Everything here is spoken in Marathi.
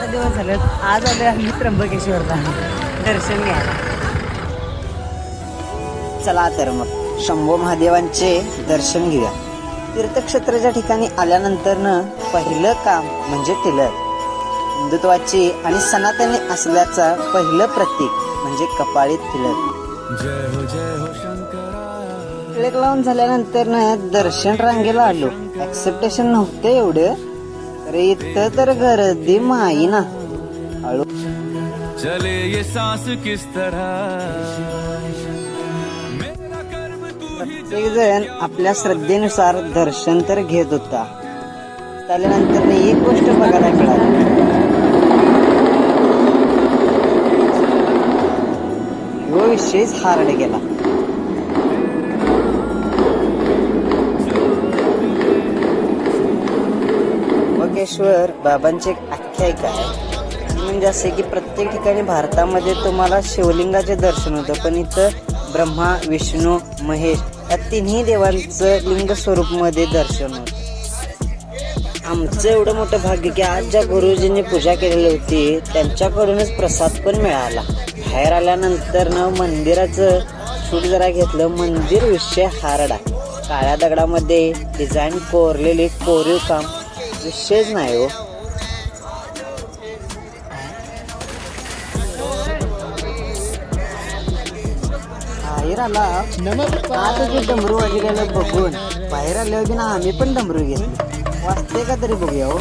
8 दिवस झाले. आज आले आम्ही त्र्यंबकेश्वरला दर्शन घ्यायला. चला तर मग शंभो महादेवांचे दर्शन घेऊया. तीर्थक्षेत्राच्या ठिकाणी आल्यानंतर पहिलं काम म्हणजे टिलर. हिंदुत्वाची आणि सनातनी असल्याचा पहिलं प्रतीक म्हणजे कपाळी तिलक. टिळक लावून झाल्यानंतर दर्शन रांगेला आलो. ऍक्सेप्टेशन नव्हतं एवढं, तर इथं तर गर्दी माई ना. हळू चले ये सांस किस प्रत्येक जण आपल्या श्रद्धेनुसार दर्शन तर घेत होता. त्यानंतर एक गोष्ट बघायला मिळाली. ह्यो विषयच हार्ड गेला. त्र्यंबकेश्वर बाबांची एक आख्यायिका आहे. म्हणजे असे की प्रत्येक ठिकाणी भारतामध्ये तुम्हाला शिवलिंगाचे दर्शन होतं, पण इथं ब्रह्मा, विष्णू, महेश या तिन्ही देवांचं लिंग स्वरूप मध्ये दर्शन होतं. आमचं एवढं मोठं भाग्य की आज ज्या गुरुजींनी पूजा केलेली होती त्यांच्याकडूनच प्रसाद पण मिळाला. बाहेर आल्यानंतर मंदिराचं शूट जरा घेतलं. मंदिर विषय हार्ड आहे. काळ्या दगडामध्ये डिझाईन कोरलेली कोरीव काम विषयच नाही हो. बाहेर आला आता जे डमरू वाजलेलं बघून बाहेर आल्यावर की ना आम्ही पण डमरू घेतले. वाजते का तरी बघूया हो.